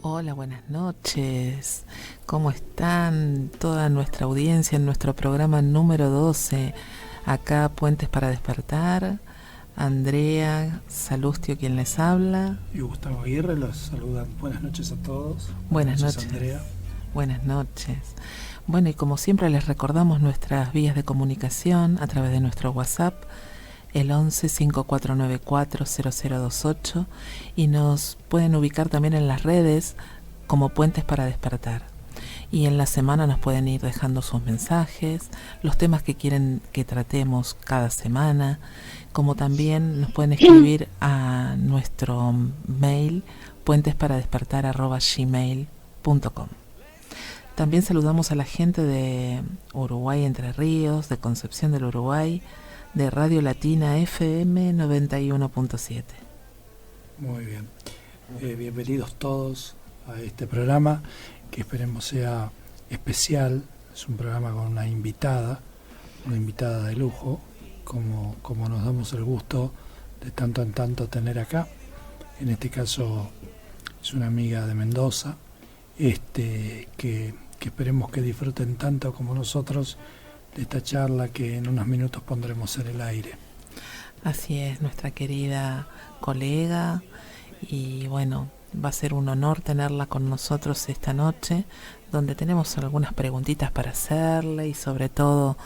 Hola, buenas noches. ¿Cómo están toda nuestra audiencia en nuestro programa número 12? Acá Puentes para Despertar. Andrea Salustio quien les habla. Y Gustavo Aguirre los saludan. Buenas noches a todos. Buenas noches. Andrea. Buenas noches. Bueno, y como siempre les recordamos nuestras vías de comunicación a través de nuestro WhatsApp, el 11 5494 0028, y nos pueden ubicar también en las redes como Puentes para Despertar. Y en la semana nos pueden ir dejando sus mensajes, los temas que quieren que tratemos cada semana, como también nos pueden escribir a nuestro mail puentesparadespertar@gmail.com. También saludamos a la gente de Uruguay Entre Ríos, de Concepción del Uruguay, de Radio Latina FM 91.7. Muy bien. Bienvenidos todos a este programa, que esperemos sea especial. Es un programa con una invitada de lujo, como nos damos el gusto de tanto en tanto tener acá. En este caso es una amiga de Mendoza, que esperemos que disfruten tanto como nosotros de esta charla que en unos minutos pondremos en el aire. Así es, nuestra querida colega, y bueno, va a ser un honor tenerla con nosotros esta noche, donde tenemos algunas preguntitas para hacerle y sobre todo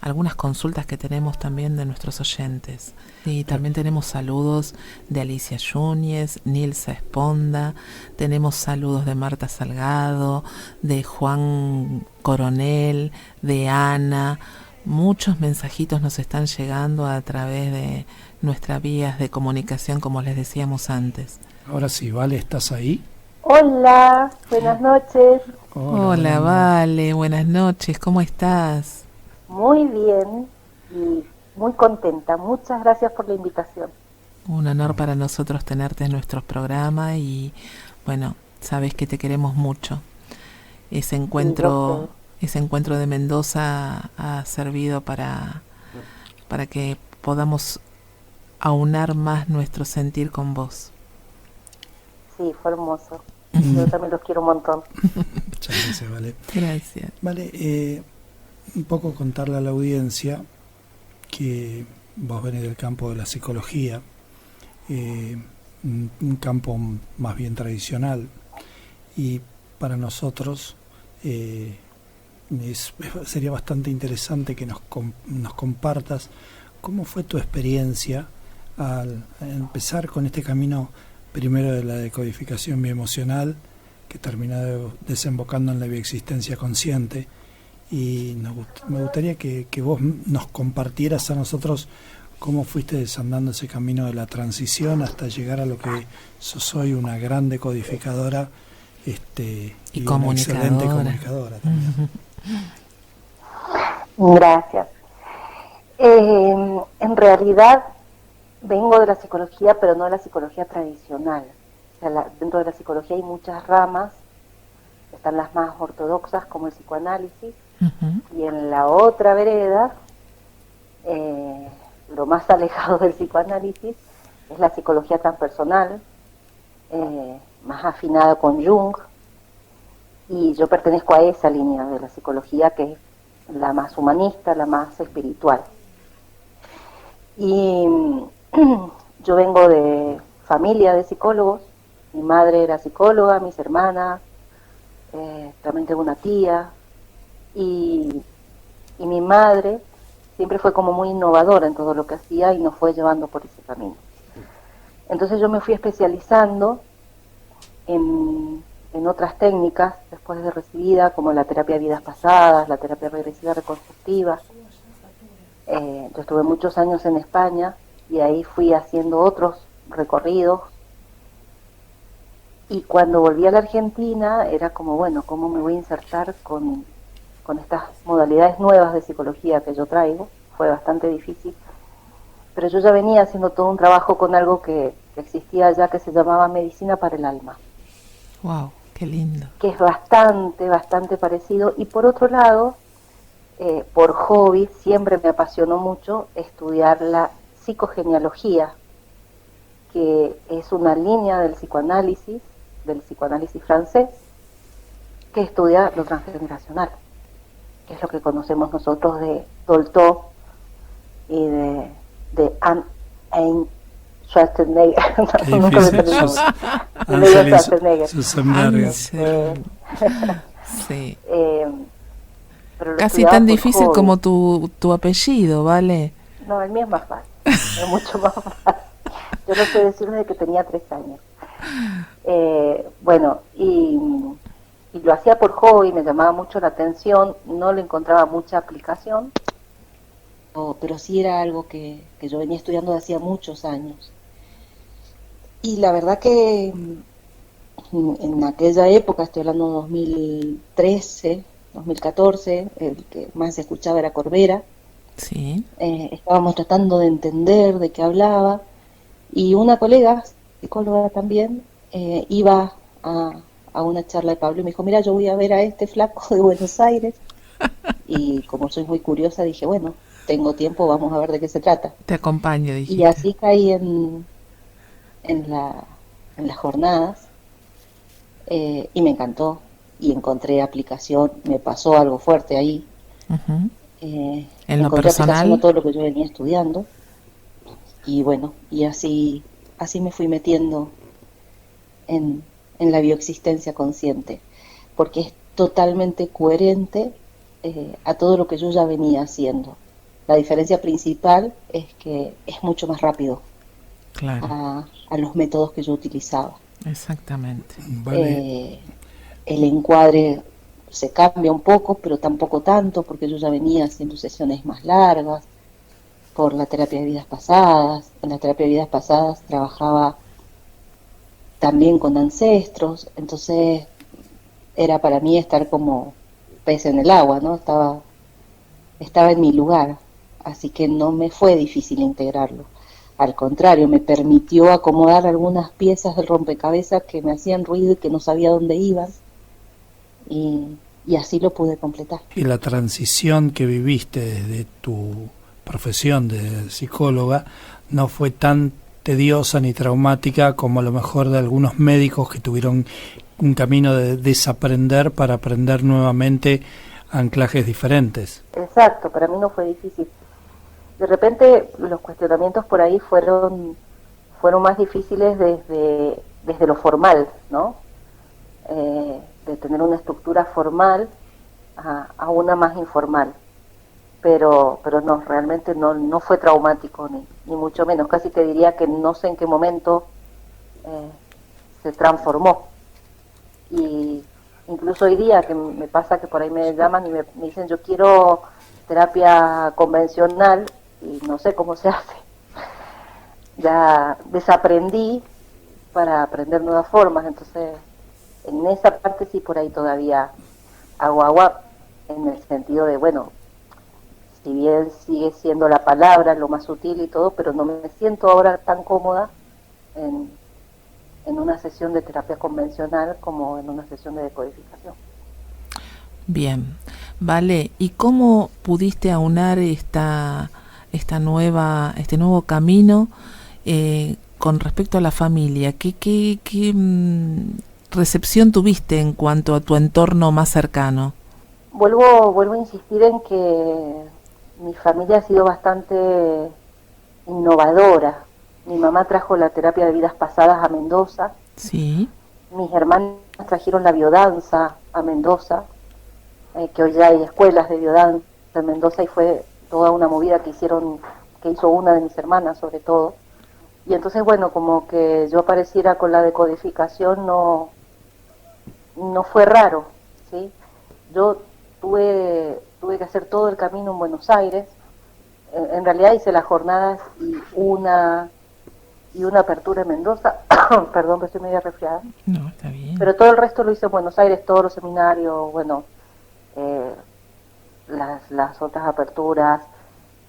algunas consultas que tenemos también de nuestros oyentes. Y también tenemos saludos de Alicia Yúñez, Nilsa Esponda, tenemos saludos de Marta Salgado, de Juan Coronel, de Ana. Muchos mensajitos nos están llegando a través de nuestras vías de comunicación, como les decíamos antes. Ahora sí, Vale, ¿estás ahí? Hola, buenas noches. Hola, Vale, buenas noches, ¿cómo estás? Muy bien y muy contenta. Muchas gracias por la invitación. Un honor para nosotros tenerte en nuestro programa y bueno, sabes que te queremos mucho. Ese encuentro de Mendoza ha servido para que podamos aunar más nuestro sentir con vos. Sí, fue hermoso. Yo también los quiero un montón. Muchas gracias, Vale. Gracias. Vale, un poco contarle a la audiencia que vos venís del campo de la psicología, un campo más bien tradicional, y para nosotros sería bastante interesante que nos compartas cómo fue tu experiencia al empezar con este camino, primero de la decodificación bioemocional, que terminó desembocando en la bioexistencia consciente, y me gustaría que vos nos compartieras a nosotros cómo fuiste desandando ese camino de la transición hasta llegar a lo que sos hoy, una gran decodificadora y una excelente comunicadora también. Gracias. En realidad vengo de la psicología, pero no de la psicología tradicional. O sea, dentro de la psicología hay muchas ramas. Están las más ortodoxas, como el psicoanálisis, y en la otra vereda, lo más alejado del psicoanálisis, es la psicología transpersonal, más afinada con Jung, y yo pertenezco a esa línea de la psicología, que es la más humanista, la más espiritual. Y yo vengo de familia de psicólogos. Mi madre era psicóloga, mis hermanas, también tengo una tía, y mi madre siempre fue como muy innovadora en todo lo que hacía y nos fue llevando por ese camino. Entonces yo me fui especializando en otras técnicas después de recibida, como la terapia de vidas pasadas, la terapia regresiva reconstructiva. Yo estuve muchos años en España y ahí fui haciendo otros recorridos. Y cuando volví a la Argentina era como, bueno, ¿cómo me voy a insertar con estas modalidades nuevas de psicología que yo traigo? Fue bastante difícil. Pero yo ya venía haciendo todo un trabajo con algo que existía allá, que se llamaba medicina para el alma. ¡Wow! ¡Qué lindo! Que es bastante parecido. Y por otro lado, por hobby, siempre me apasionó mucho estudiar la psicogenealogía, que es una línea del psicoanálisis del psicoanálisis francés, que estudia lo transgeneracional, que es lo que conocemos nosotros de Dolto y de Anne Schwarzenegger. Nunca me sale el nombre. Schwarzenegger. Sí. Pero casi tan difícil hobby. Como tu apellido, ¿vale? No, el mío es más fácil, es mucho más fácil. Yo lo sé decir desde que tenía 3 años. Bueno, y lo hacía por hobby, me llamaba mucho la atención, no le encontraba mucha aplicación, pero sí era algo que yo venía estudiando desde hacía muchos años. Y la verdad que en aquella época, estoy hablando de 2013, 2014, el que más se escuchaba era Corbera. Sí. Estábamos tratando de entender de qué hablaba, y una colega, psicóloga también, iba a una charla de Pablo y me dijo, mira, yo voy a ver a este flaco de Buenos Aires. Y como soy muy curiosa, dije, bueno, tengo tiempo, vamos a ver de qué se trata. Te acompaño, dijiste. Y así caí en las jornadas, y me encantó, y encontré aplicación, me pasó algo fuerte ahí. Uh-huh. En lo encontré personal, aplicación a todo lo que yo venía estudiando, y bueno, y así me fui metiendo en la bioexistencia consciente, porque es totalmente coherente a todo lo que yo ya venía haciendo. La diferencia principal es que es mucho más rápido. Claro. A los métodos que yo utilizaba. Exactamente. Vale. El encuadre se cambia un poco, pero tampoco tanto, porque yo ya venía haciendo sesiones más largas por la terapia de vidas pasadas. En la terapia de vidas pasadas trabajaba también con ancestros, entonces era para mí estar como pez en el agua, ¿no? Estaba en mi lugar, así que no me fue difícil integrarlo. Al contrario, me permitió acomodar algunas piezas del rompecabezas que me hacían ruido y que no sabía dónde iban, y así lo pude completar. Y la transición que viviste desde tu profesión de psicóloga no fue tan tediosa ni traumática como a lo mejor de algunos médicos que tuvieron un camino de desaprender para aprender nuevamente anclajes diferentes. Exacto, para mí no fue difícil. De repente los cuestionamientos por ahí fueron más difíciles desde lo formal, ¿no? De tener una estructura formal a una más informal. Pero no, realmente no fue traumático, ni mucho menos. Casi te diría que no sé en qué momento se transformó. Y incluso hoy día que me pasa que por ahí me llaman y me dicen, yo quiero terapia convencional, y no sé cómo se hace. Ya desaprendí para aprender nuevas formas, entonces en esa parte sí por ahí todavía hago agua, en el sentido de, bueno, si bien sigue siendo la palabra lo más sutil y todo, pero no me siento ahora tan cómoda en una sesión de terapia convencional como en una sesión de decodificación. Bien, vale, ¿y cómo pudiste aunar este nuevo camino con respecto a la familia? ¿Qué recepción tuviste en cuanto a tu entorno más cercano? Vuelvo a insistir en que mi familia ha sido bastante innovadora. Mi mamá trajo la terapia de vidas pasadas a Mendoza. Sí. Mis hermanos trajeron la biodanza a Mendoza, que hoy ya hay escuelas de biodanza en Mendoza, y fue toda una movida que hizo una de mis hermanas sobre todo. Y entonces, bueno, como que yo apareciera con la decodificación no fue raro, ¿sí? Yo tuve que hacer todo el camino en Buenos Aires. En realidad hice las jornadas y una apertura en Mendoza. Perdón, que estoy media resfriada. No, está bien. Pero todo el resto lo hice en Buenos Aires, todos los seminarios, bueno, las otras aperturas,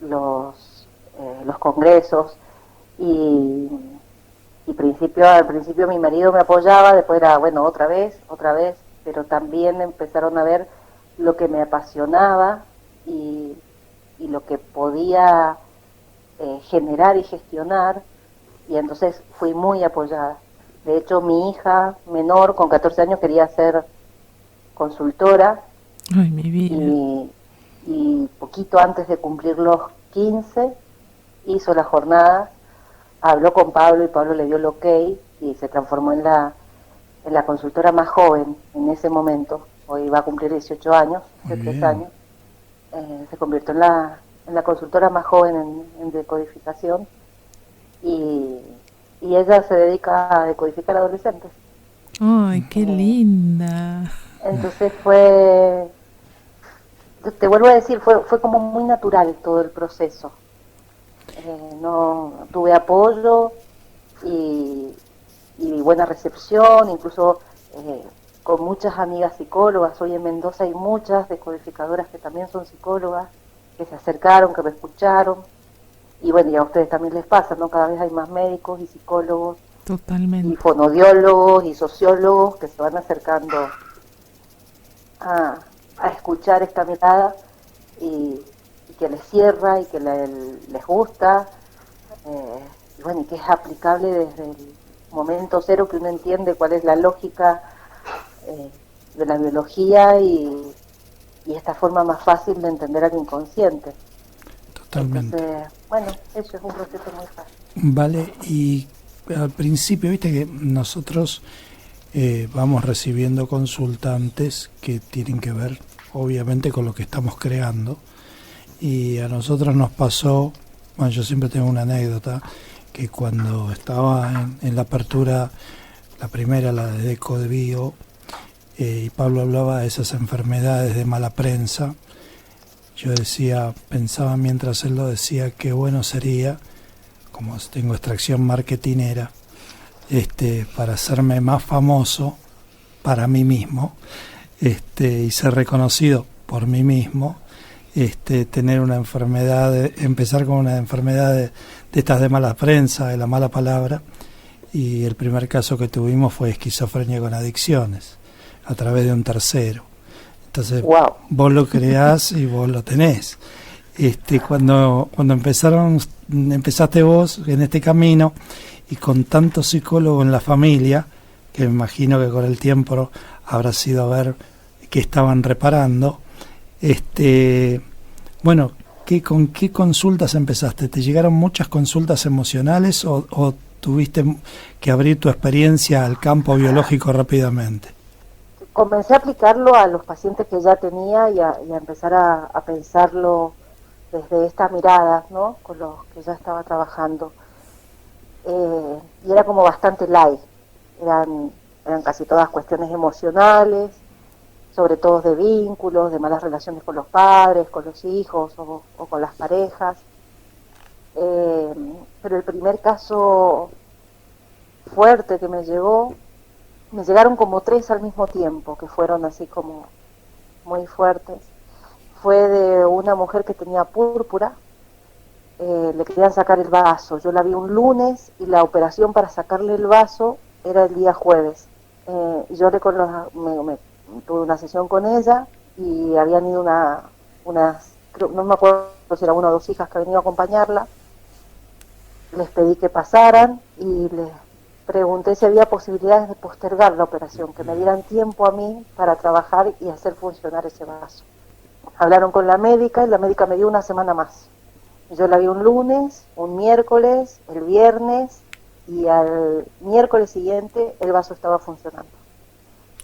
los congresos, y al principio mi marido me apoyaba, después era, bueno, otra vez, pero también empezaron a ver lo que me apasionaba y lo que podía generar y gestionar, y entonces fui muy apoyada. De hecho, mi hija menor, con 14 años, quería ser consultora Ay, mi vida. y poquito antes de cumplir los 15 hizo la jornada, habló con Pablo y Pablo le dio el ok y se transformó en la consultora más joven en ese momento. Hoy va a cumplir 18 años, Muy hace 3 bien. años. Se convirtió en la consultora más joven en decodificación y, y ella se dedica a decodificar adolescentes. Ay, qué Eh, linda. entonces te vuelvo a decir, fue como muy natural todo el proceso. No tuve apoyo y, y buena recepción, incluso con muchas amigas psicólogas. Hoy en Mendoza hay muchas decodificadoras que también son psicólogas, que se acercaron, que me escucharon. Y bueno, y a ustedes también les pasa, ¿no? Cada vez hay más médicos y psicólogos y Totalmente. fonodiólogos y sociólogos que se van acercando a, a escuchar esta mirada y, y que les cierra y que les gusta. Y bueno, y que es aplicable desde el momento cero, que uno entiende cuál es la lógica de la biología y esta forma más fácil de entender al inconsciente. Totalmente. Entonces, bueno, eso es un proceso muy fácil. Vale, y al principio, viste que nosotros vamos recibiendo consultantes que tienen que ver, obviamente, con lo que estamos creando. Y a nosotros nos pasó, bueno, yo siempre tengo una anécdota, que cuando estaba en la apertura, la primera, la de Deco de Bio, y Pablo hablaba de esas enfermedades de mala prensa, yo decía, pensaba mientras él lo decía, qué bueno sería, como tengo extracción marketinera, para hacerme más famoso para mí mismo, y ser reconocido por mí mismo, tener una enfermedad, empezar con una enfermedad de estas de mala prensa, de la mala palabra, y el primer caso que tuvimos fue esquizofrenia con adicciones, a través de un tercero. Entonces, Wow. vos lo creás y vos lo tenés. Cuando empezaste vos en este camino y con tanto psicólogo en la familia, que me imagino que con el tiempo habrá sido a ver qué estaban reparando, bueno, ¿con qué consultas empezaste? ¿Te llegaron muchas consultas emocionales o tuviste que abrir tu experiencia al campo biológico rápidamente? Comencé a aplicarlo a los pacientes que ya tenía y a empezar a pensarlo desde esta mirada, ¿no? Con los que ya estaba trabajando. Y era como bastante light. Eran casi todas cuestiones emocionales, sobre todo de vínculos, de malas relaciones con los padres, con los hijos o con las parejas. Pero el primer caso fuerte que me llegaron como 3 al mismo tiempo, que fueron así como muy fuertes. Fue de una mujer que tenía púrpura, le querían sacar el vaso. Yo la vi un lunes y la operación para sacarle el vaso era el día jueves. Yo tuve una sesión con ella y habían ido no me acuerdo si era una o 2 hijas que habían ido a acompañarla. Les pedí que pasaran y les pregunté si había posibilidades de postergar la operación, que me dieran tiempo a mí para trabajar y hacer funcionar ese vaso. Hablaron con la médica y la médica me dio una semana más. Yo la vi un lunes, un miércoles, el viernes y al miércoles siguiente el vaso estaba funcionando.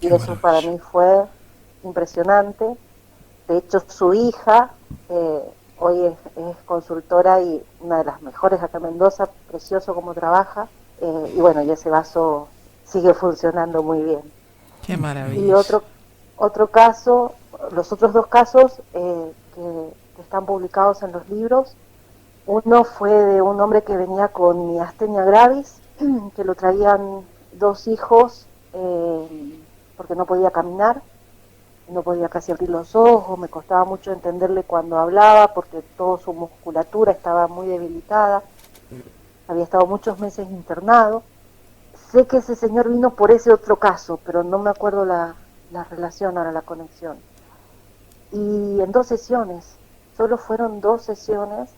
Y Qué eso para maravilla. mí fue impresionante. De hecho, su hija hoy es consultora y una de las mejores acá en Mendoza, precioso como trabaja. Y bueno, y ese vaso sigue funcionando muy bien. Qué Y maravilla. otro caso, los otros 2 casos que están publicados en los libros, uno fue de un hombre que venía con miastenia gravis, que lo traían 2 hijos porque no podía caminar, no podía casi abrir los ojos, me costaba mucho entenderle cuando hablaba porque toda su musculatura estaba muy debilitada, había estado muchos meses internado. Sé que ese señor vino por ese otro caso, pero no me acuerdo la relación, ahora la conexión. Y en 2 sesiones, solo fueron 2 sesiones,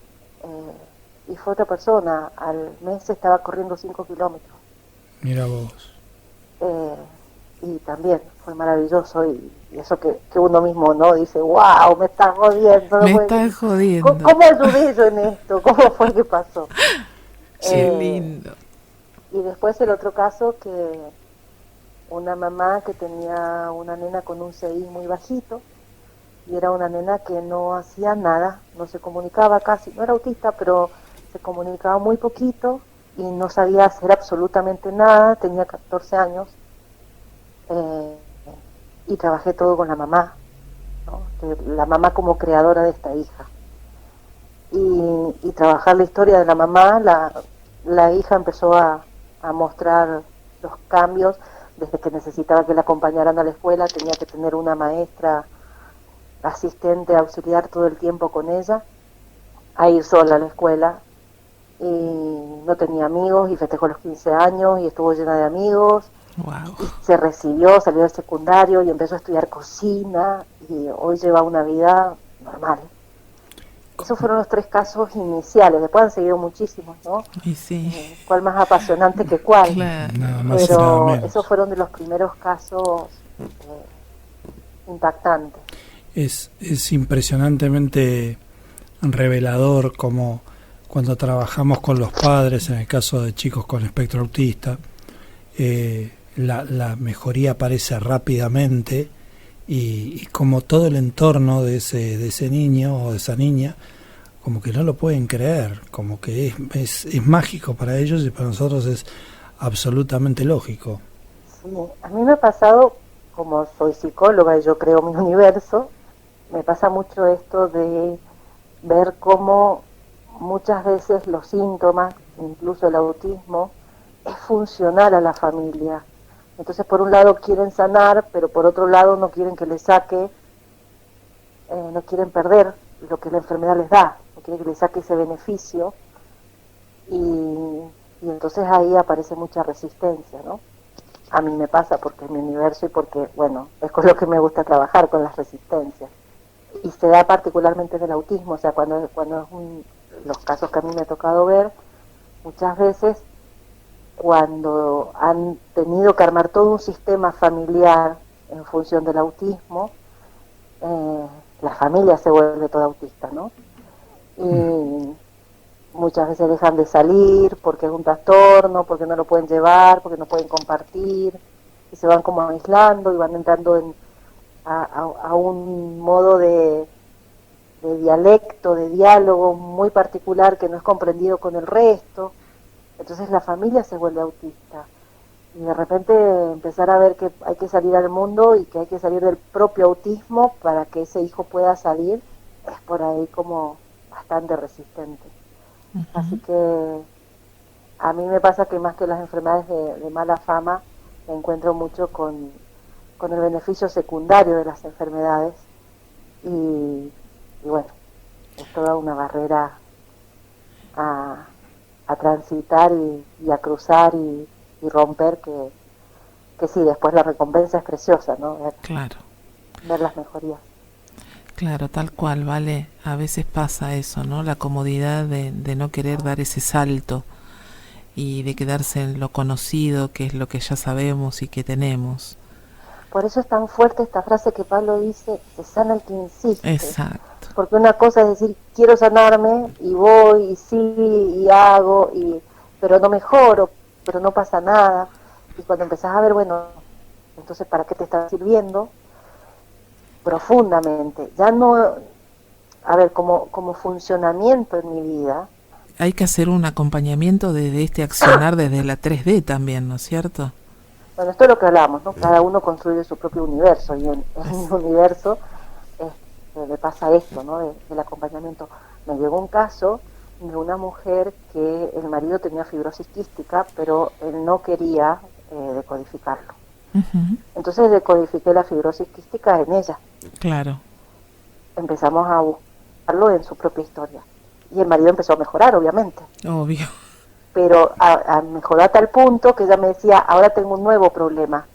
y fue otra persona, al mes estaba corriendo 5 kilómetros. Mira vos. Eh, y también fue maravilloso y eso que uno mismo no dice, wow, me estás jodiendo, no Me puede estás ser. jodiendo. ¿Cómo ayudé yo en esto? ¿Cómo fue que pasó? Qué Eh, lindo. y después el otro caso que una mamá que tenía una nena con un CI muy bajito y era una nena que no hacía nada, no se comunicaba casi, no era autista, pero se comunicaba muy poquito y no sabía hacer absolutamente nada, tenía 14 años eh, y trabajé todo con la mamá, ¿no? La mamá como creadora de esta hija. Y trabajar la historia de la mamá, la hija empezó a mostrar los cambios desde que necesitaba que la acompañaran a la escuela, tenía que tener una maestra asistente auxiliar todo el tiempo con ella, a ir sola a la escuela y no tenía amigos y festejó los 15 años y estuvo llena de amigos Wow. y se recibió, salió del secundario y empezó a estudiar cocina y hoy lleva una vida normal. Esos fueron los 3 casos iniciales, después han seguido muchísimos, ¿no? Y sí, ¿Cuál más apasionante que cuál? claro. Nada más y nada Pero esos menos. fueron de los primeros casos impactantes. Es impresionantemente revelador como cuando trabajamos con los padres, en el caso de chicos con espectro autista, la mejoría aparece rápidamente y como todo el entorno de ese niño o de esa niña, como que no lo pueden creer, como que es mágico para ellos y para nosotros es absolutamente lógico. Sí, a mí me ha pasado, como soy psicóloga y yo creo mi universo, me pasa mucho esto de ver cómo muchas veces los síntomas, incluso el autismo, es funcional a la familia. Entonces, por un lado quieren sanar, pero por otro lado no quieren que les saque, no quieren perder lo que la enfermedad les da, no quieren que les saque ese beneficio y entonces ahí aparece mucha resistencia, ¿no? A mí me pasa porque es mi universo y porque, bueno, es con lo que me gusta trabajar, con las resistencias. Y se da particularmente en el autismo, o sea, cuando es los casos que a mí me ha tocado ver, muchas veces cuando han tenido que armar todo un sistema familiar en función del autismo, la familia se vuelve toda autista, ¿no? Y muchas veces dejan de salir porque es un trastorno, porque no lo pueden llevar, porque no pueden compartir, y se van como aislando y van entrando a un modo de dialecto, de diálogo muy particular que no es comprendido con el resto. Entonces la familia se vuelve autista. Y de repente empezar a ver que hay que salir al mundo y que hay que salir del propio autismo para que ese hijo pueda salir, es por ahí como bastante resistente. Así que a mí me pasa que más que las enfermedades de mala fama, me encuentro mucho con el beneficio secundario de las enfermedades y bueno, es toda una barrera a transitar y a cruzar y romper que sí, después la recompensa es preciosa, ¿no? Claro. Ver las mejorías. Claro, tal cual, vale. A veces pasa eso, ¿no? La comodidad de no querer dar ese salto y de quedarse en lo conocido, que es lo que ya sabemos y que tenemos. Por eso es tan fuerte esta frase que Pablo dice, se sana el que insiste. Exacto. Porque una cosa es decir, quiero sanarme y voy y sí y hago, pero no mejoro, pero no pasa nada. Y cuando empezás a ver, bueno, entonces ¿para qué te está sirviendo? Profundamente. Ya no, a ver, como funcionamiento en mi vida. Hay que hacer un acompañamiento de este accionar desde la 3D también, ¿no es cierto? Bueno, esto es lo que hablamos, ¿no? Cada uno construye su propio universo y en mi universo le pasa esto, ¿no? Del acompañamiento. Me llegó un caso de una mujer que el marido tenía fibrosis quística, pero él no quería decodificarlo. Uh-huh. Entonces decodifiqué la fibrosis quística en ella. Claro. Empezamos a buscarlo en su propia historia. Y el marido empezó a mejorar, obviamente. Obvio. Pero mejoró a tal punto que ella me decía, ahora tengo un nuevo problema,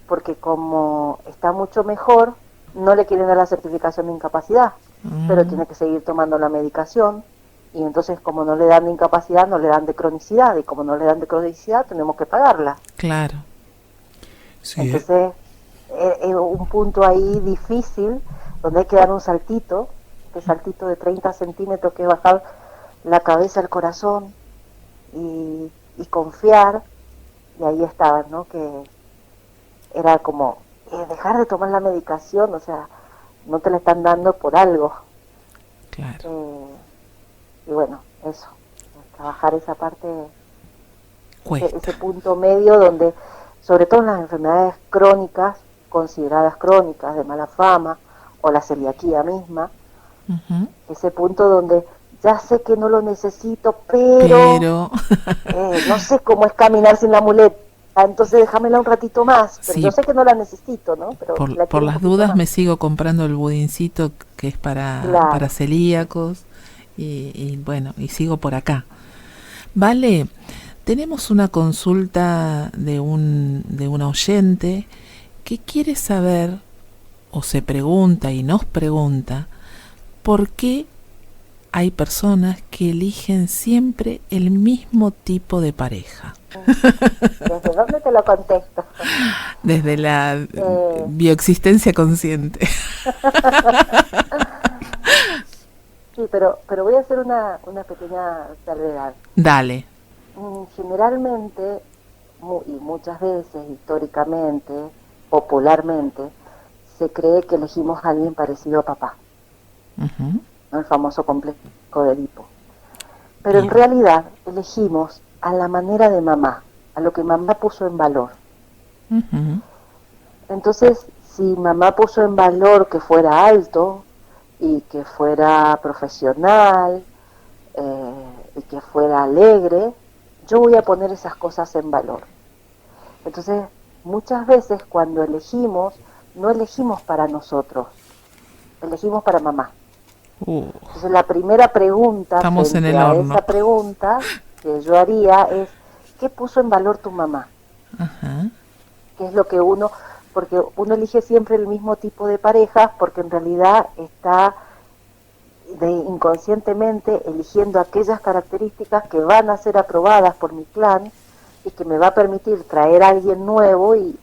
porque como está mucho mejor, no le quieren dar la certificación de incapacidad, pero tiene que seguir tomando la medicación y entonces como no le dan de incapacidad, no le dan de cronicidad, y como no le dan de cronicidad, tenemos que pagarla. Claro. Sí, Entonces, es un punto ahí difícil, donde hay que dar un saltito, este saltito de 30 centímetros, que es bajar la cabeza al corazón y confiar, y ahí estaba, ¿no? Que era como dejar de tomar la medicación, o sea, no te la están dando por algo. Claro. Y bueno, eso, trabajar esa parte, Cuesta. ese punto medio donde, sobre todo en las enfermedades crónicas, consideradas crónicas, de mala fama, o la celiaquía misma, Ujú. ese punto donde ya sé que no lo necesito, pero no sé cómo es caminar sin la muleta, entonces déjamela un ratito más, pero Sí, yo sé que no la necesito, ¿no? Pero la por quiero un las poquito dudas más. me sigo comprando el budincito que es para Claro. celíacos y bueno, y sigo por acá. Vale, tenemos una consulta de una oyente que quiere saber o se pregunta y nos pregunta por qué hay personas que eligen siempre el mismo tipo de pareja. ¿Desde dónde te lo contesto? Desde la bioexistencia consciente. Sí, pero voy a hacer una pequeña salvedad. Dale. Generalmente, y muchas veces, históricamente, popularmente, se cree que elegimos a alguien parecido a papá, Uh-huh. ¿no? El famoso complejo de Edipo. Pero en Bien. realidad elegimos a la manera de mamá, a lo que mamá puso en valor. Uh-huh. Entonces, si mamá puso en valor que fuera alto y que fuera profesional y que fuera alegre, yo voy a poner esas cosas en valor. Entonces, muchas veces cuando elegimos, no elegimos para nosotros, elegimos para mamá. Entonces, la primera pregunta Estamos en frente el a horno. esa pregunta que yo haría es, ¿qué puso en valor tu mamá? Ajá. ¿Qué es lo que uno, porque uno elige siempre el mismo tipo de pareja, porque en realidad está inconscientemente eligiendo aquellas características que van a ser aprobadas por mi clan y que me va a permitir traer a alguien nuevo y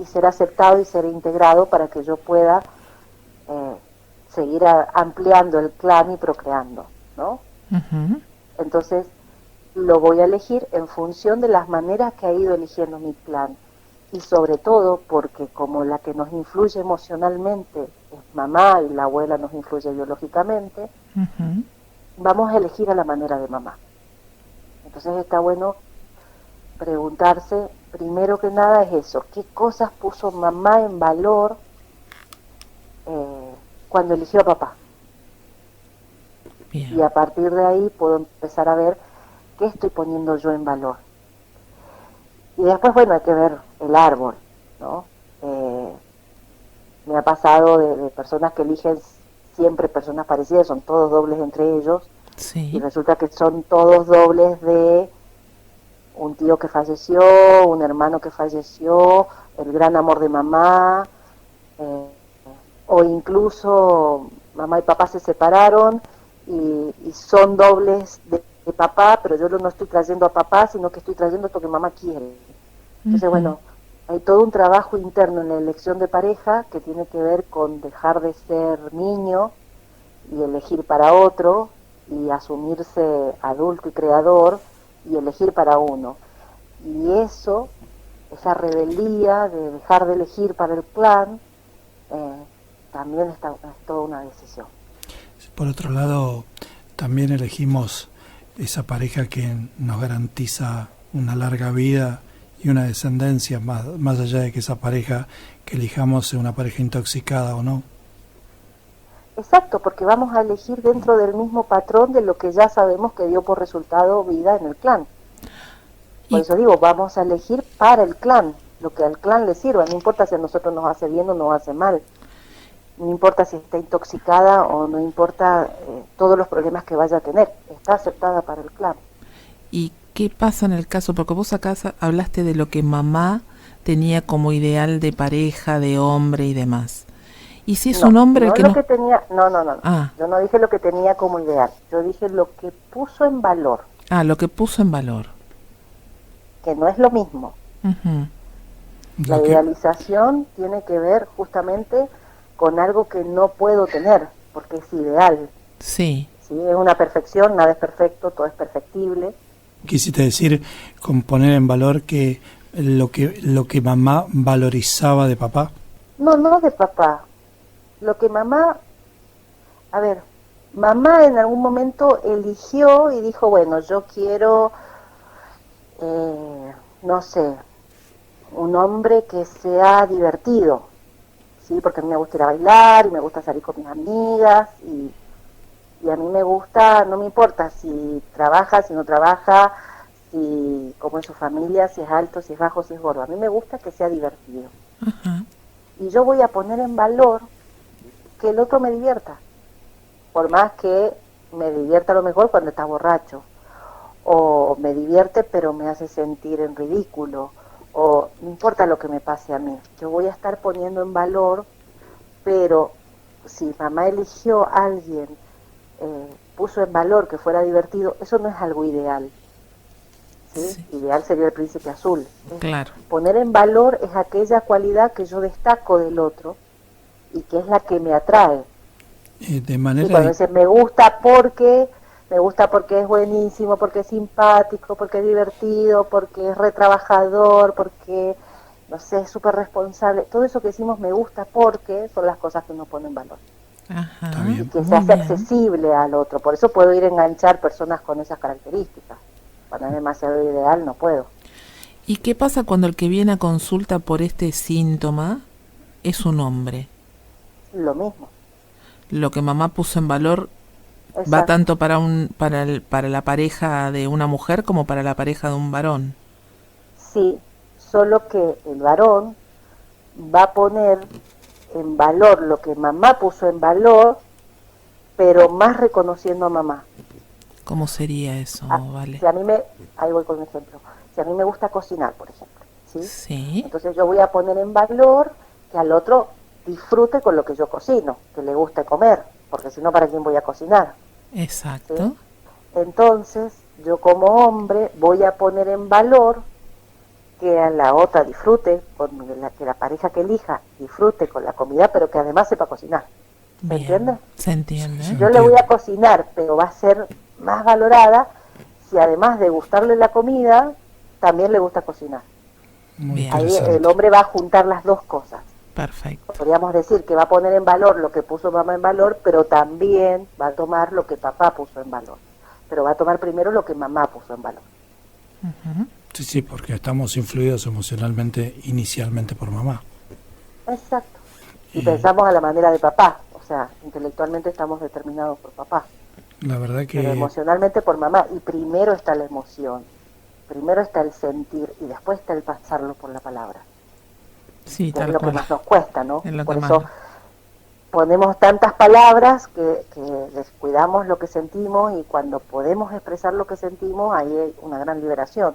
ser aceptado y ser integrado para que yo pueda seguir ampliando el clan y procreando, ¿no? Uh-huh. Entonces lo voy a elegir en función de las maneras que ha ido eligiendo mi clan, y sobre todo porque como la que nos influye emocionalmente es mamá y la abuela nos influye biológicamente, Uh-huh. vamos a elegir a la manera de mamá. Entonces está bueno preguntarse, primero que nada es eso, ¿qué cosas puso mamá en valor cuando eligió a papá? Bien. Y a partir de ahí puedo empezar a ver qué estoy poniendo yo en valor. Y después, bueno, hay que ver el árbol, ¿no? Me ha pasado de personas que eligen siempre personas parecidas, son todos dobles entre ellos, Sí. y resulta que son todos dobles de un tío que falleció, un hermano que falleció, el gran amor de mamá, o incluso mamá y papá se separaron y son dobles de papá, pero yo no estoy trayendo a papá, sino que estoy trayendo esto que mamá quiere. Entonces, Uh-huh. bueno, hay todo un trabajo interno en la elección de pareja que tiene que ver con dejar de ser niño y elegir para otro, y asumirse adulto y creador y elegir para uno. Y eso, esa rebeldía de dejar de elegir para el clan, también es toda una decisión. por otro lado, también elegimos esa pareja que nos garantiza una larga vida y una descendencia, más allá de que esa pareja que elijamos sea una pareja intoxicada o no. Exacto, porque vamos a elegir dentro del mismo patrón de lo que ya sabemos que dio por resultado vida en el clan. Por eso digo, vamos a elegir para el clan, lo que al clan le sirva, no importa si a nosotros nos hace bien o nos hace mal, no importa si está intoxicada o no importa todos los problemas que vaya a tener, está aceptada para el clan. ¿Y qué pasa en el caso? Porque vos acá hablaste de lo que mamá tenía como ideal de pareja, de hombre y demás. ¿Y si es No, un hombre el no que lo no? que tenía, no. Ah, Yo no dije lo que tenía como ideal, yo dije lo que puso en valor, lo que puso en valor. que no es lo mismo. Ujú. La Lo que, idealización tiene que ver justamente con algo que no puedo tener, porque es ideal. Sí, ¿Sí? Es una perfección, nada es perfecto, todo es perfectible. quisiste decir con poner en valor que lo que mamá valorizaba de papá. No, no de papá. Lo que mamá, a ver, mamá en algún momento eligió y dijo, bueno, yo quiero, no sé, un hombre que sea divertido, ¿sí? Porque a mí me gusta ir a bailar y me gusta salir con mis amigas y a mí me gusta, no me importa si trabaja, si no trabaja, si como en su familia, si es alto, si es bajo, si es gordo. A mí me gusta que sea divertido. ajá, Y yo voy a poner en valor que el otro me divierta, por más que me divierta a lo mejor cuando está borracho, o me divierte pero me hace sentir en ridículo, o no importa lo que me pase a mí, yo voy a estar poniendo en valor, pero si mamá eligió a alguien, puso en valor que fuera divertido, eso no es algo ideal, ¿sí? sí, Ideal sería el príncipe azul. claro, Poner en valor es aquella cualidad que yo destaco del otro y que es la que me atrae. De Y manera cuando dice me gusta porque es buenísimo, porque es simpático, porque es divertido, porque es retrabajador, porque, no sé, es súper responsable. Todo eso que decimos me gusta porque son las cosas que uno pone en valor. ajá, Está Y bien. que se muy hace bien. accesible al otro. Por eso puedo ir a enganchar personas con esas características. Cuando es demasiado ideal no puedo. ¿Y qué pasa cuando el que viene a consulta por este síntoma es un hombre? Lo mismo. Lo que mamá puso en valor va Exacto. tanto para la pareja de una mujer como para la pareja de un varón. Sí, solo que el varón va a poner en valor lo que mamá puso en valor, pero más reconociendo a mamá. ¿Cómo sería eso, Ah, Vale? si a mí me, ahí voy con un ejemplo. Si a mí me gusta cocinar, por ejemplo, ¿sí? Sí, Entonces yo voy a poner en valor que al otro disfrute con lo que yo cocino, que le guste comer, porque si no, ¿para quién voy a cocinar? ¿Sí? exacto. Entonces, yo como hombre voy a poner en valor que a la otra disfrute, que la pareja que elija disfrute con la comida, pero que además sepa cocinar. ¿Se entiende? Bien, se entiende. Sí, Yo le voy a entiendo. cocinar, pero va a ser más valorada si además de gustarle la comida, también le gusta cocinar. Muy Bien. Ahí el interesante. hombre va a juntar las dos cosas. Perfecto. Podríamos decir que va a poner en valor lo que puso mamá en valor, pero también va a tomar lo que papá puso en valor. Pero va a tomar primero lo que mamá puso en valor. Ujú. Sí, sí, porque estamos influidos emocionalmente inicialmente por mamá. Exacto. Y Y pensamos a la manera de papá. O sea, intelectualmente estamos determinados por papá, la verdad pero que emocionalmente por mamá. Y primero está la emoción, primero está el sentir y después está el pasarlo por la palabra, Sí, que es tal lo que cual. más nos cuesta, ¿no? Es lo Por que más. eso ponemos tantas palabras que descuidamos lo que sentimos y cuando podemos expresar lo que sentimos, ahí hay una gran liberación.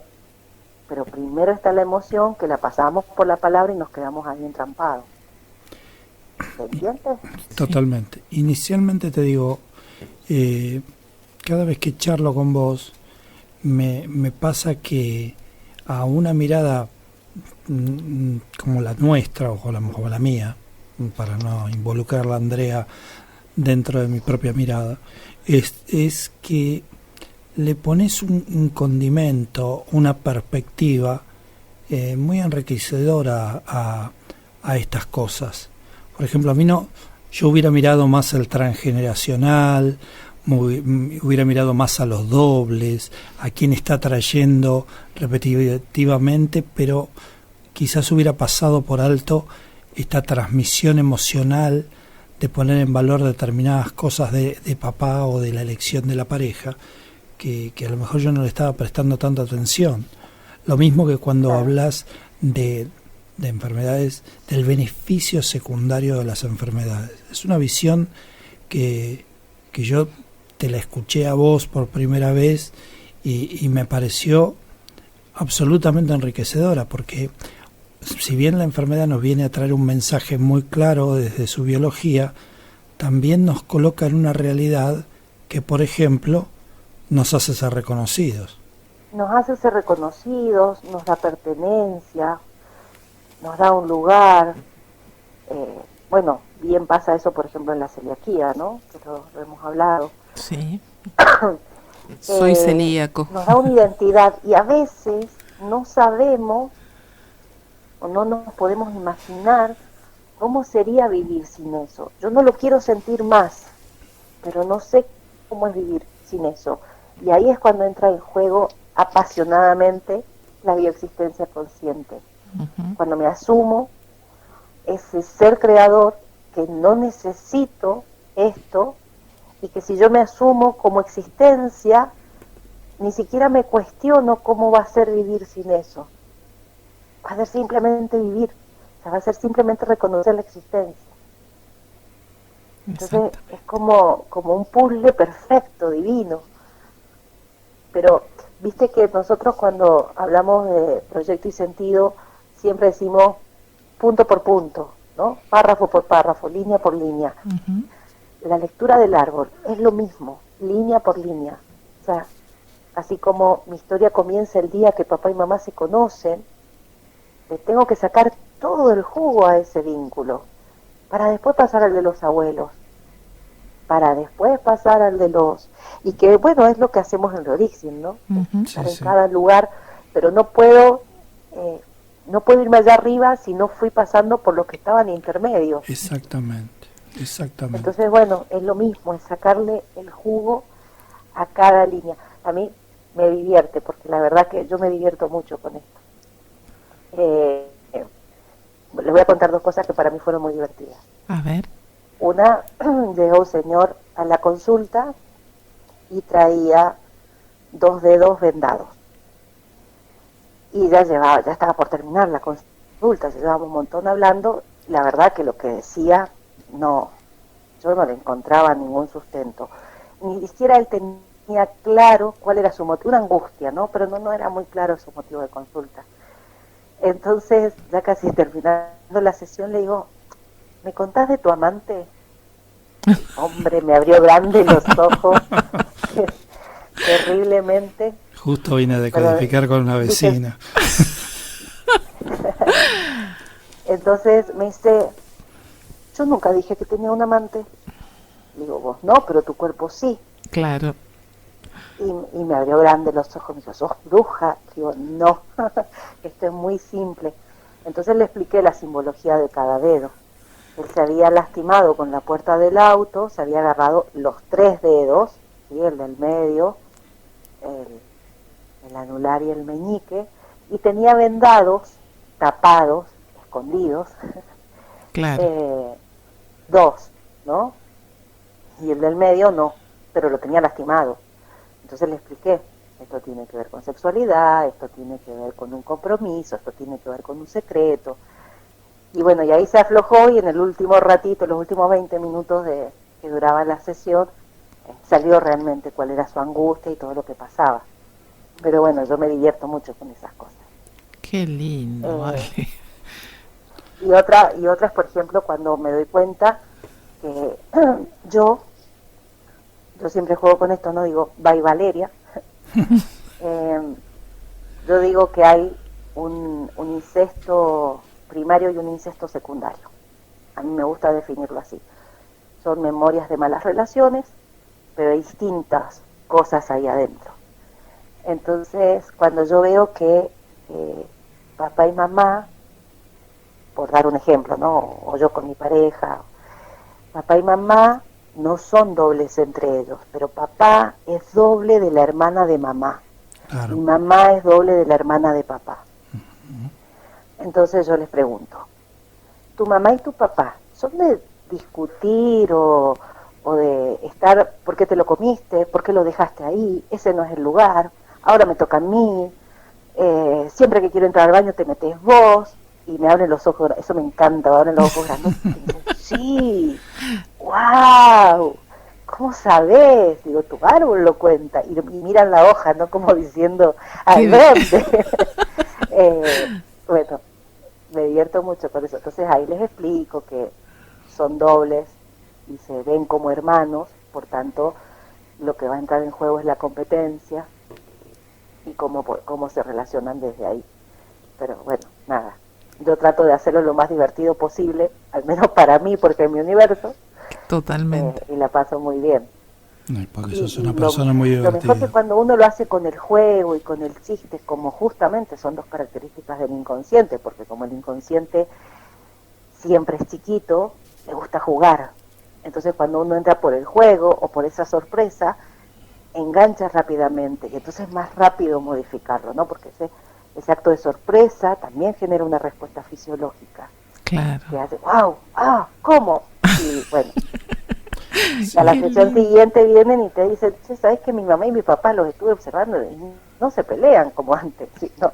Pero primero está la emoción que la pasamos por la palabra y nos quedamos ahí entrampados. ¿Se entiende? Sí. totalmente. Inicialmente te digo, cada vez que charlo con vos, me pasa que a una mirada como la nuestra o como la mía, para no involucrar a Andrea dentro de mi propia mirada, es que le pones un condimento, una perspectiva muy enriquecedora a estas cosas. Por ejemplo, a mí no, yo hubiera mirado más al transgeneracional, hubiera mirado más a los dobles, a quien está trayendo repetitivamente, pero quizás hubiera pasado por alto esta transmisión emocional de poner en valor determinadas cosas de papá o de la elección de la pareja, que a lo mejor yo no le estaba prestando tanta atención. Lo mismo que cuando hablas de enfermedades, del beneficio secundario de las enfermedades. Es una visión que yo te la escuché a vos por primera vez y me pareció absolutamente enriquecedora, porque si bien la enfermedad nos viene a traer un mensaje muy claro desde su biología, también nos coloca en una realidad que, por ejemplo, nos hace ser reconocidos. Nos hace ser reconocidos, nos da pertenencia, nos da un lugar. Bueno, bien pasa eso, por ejemplo, en la celiaquía, ¿no? Que lo hemos hablado. Sí. Soy celíaco. Nos da una identidad y a veces no sabemos o no nos podemos imaginar cómo sería vivir sin eso. Yo no lo quiero sentir más, pero no sé cómo es vivir sin eso. Y ahí es cuando entra en juego apasionadamente la bioexistencia consciente. Uh-huh. Cuando me asumo ese ser creador, que no necesito esto, y que si yo me asumo como existencia, ni siquiera me cuestiono cómo va a ser vivir sin eso. Va a ser simplemente vivir, o sea, va a ser simplemente reconocer la existencia. Entonces es como un puzzle perfecto, divino. Pero viste que nosotros cuando hablamos de proyecto y sentido siempre decimos punto por punto, ¿no? Párrafo por párrafo, línea por línea. Uh-huh. La lectura del árbol es lo mismo, línea por línea. O sea, así como mi historia comienza el día que papá y mamá se conocen, le tengo que sacar todo el jugo a ese vínculo, para después pasar al de los abuelos, para después pasar al de los... Y que, bueno, es lo que hacemos en Rorixin, ¿no? Uh-huh. Estar en cada lugar, pero no puedo irme allá arriba si no fui pasando por los que estaban intermedios. Exactamente. Entonces, bueno, es lo mismo, es sacarle el jugo a cada línea. A mí me divierte, porque la verdad que yo me divierto mucho con esto. Les voy a contar dos cosas que para mí fueron muy divertidas. A ver. Una, llegó un señor a la consulta y traía 2 dedos vendados. Y ya estaba por terminar la consulta, llevábamos un montón hablando, y la verdad que lo que decía, yo no le encontraba ningún sustento. Ni siquiera él tenía claro cuál era su motivo, una angustia, ¿no? Pero no era muy claro su motivo de consulta. Entonces, ya casi terminando la sesión, le digo, ¿me contás de tu amante? Hombre, me abrió grande los ojos, terriblemente. Justo vine a decodificar con una vecina. Entonces me dice, yo nunca dije que tenía un amante. Digo, vos no, pero tu cuerpo sí. Claro. Y me abrió grande los ojos, me dijo, ¿sos bruja? Digo, no, esto es muy simple. Entonces le expliqué la simbología de cada dedo. Él se había lastimado con la puerta del auto, se había agarrado los 3 dedos, ¿sí? El del medio, el anular y el meñique, y tenía vendados, tapados, escondidos, claro. 2, ¿no? Y el del medio no, pero lo tenía lastimado. Entonces le expliqué, esto tiene que ver con sexualidad, esto tiene que ver con un compromiso, esto tiene que ver con un secreto. Y bueno, y ahí se aflojó y en el último ratito, los últimos 20 minutos que duraba la sesión, salió realmente cuál era su angustia y todo lo que pasaba. Pero bueno, yo me divierto mucho con esas cosas. Qué lindo, vale. Y otra es, por ejemplo, cuando me doy cuenta que yo siempre juego con esto, no digo, bye Valeria. Yo digo que hay un incesto primario y un incesto secundario. A mí me gusta definirlo así. Son memorias de malas relaciones, pero hay distintas cosas ahí adentro. Entonces, cuando yo veo que papá y mamá, por dar un ejemplo, ¿no? O yo con mi pareja, papá y mamá no son dobles entre ellos, pero papá es doble de la hermana de mamá. Claro. Y mamá es doble de la hermana de papá. Uh-huh. Entonces yo les pregunto, ¿tu mamá y tu papá son de discutir o de estar, ¿por qué te lo comiste? ¿Por qué lo dejaste ahí? Ese no es el lugar. Ahora me toca a mí. Siempre que quiero entrar al baño te metes vos. Y me abren los ojos, eso me encanta, me abren los ojos grandes. Y me dicen, sí, wow, ¿cómo sabés? Digo, tu árbol lo cuenta. Y miran la hoja, ¿no? Como diciendo, ¿a dónde? Bueno, me divierto mucho con eso. Entonces ahí les explico que son dobles y se ven como hermanos, por tanto lo que va a entrar en juego es la competencia y cómo se relacionan desde ahí. Pero bueno, nada, yo trato de hacerlo lo más divertido posible, al menos para mí, porque es mi universo. Totalmente. Y la paso muy bien. Porque sos una persona muy Lo divertida. mejor que cuando uno lo hace con el juego y con el chiste, como justamente son dos características del inconsciente, porque como el inconsciente siempre es chiquito, le gusta jugar. Entonces cuando uno entra por el juego o por esa sorpresa, engancha rápidamente y entonces es más rápido modificarlo, ¿no? Porque ese acto de sorpresa también genera una respuesta fisiológica. Claro. Que hace, wow, ¿cómo? Y bueno, a la sesión siguiente vienen y te dicen, che, ¿sabes que mi mamá y mi papá los estuve observando y no se pelean como antes? Sí, no,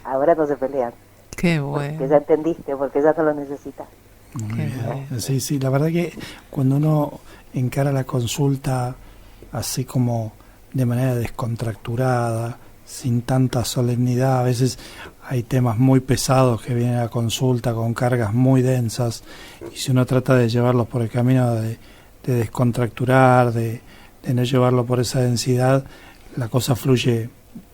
ahora no se pelean. Qué bueno. Porque ya entendiste, porque ya no lo necesitas. Muy bien. Sí, la verdad que cuando uno encara la consulta así como de manera descontracturada, sin tanta solemnidad, a veces hay temas muy pesados que vienen a la consulta con cargas muy densas, y si uno trata de llevarlos por el camino de descontracturar, de no llevarlo por esa densidad, la cosa fluye,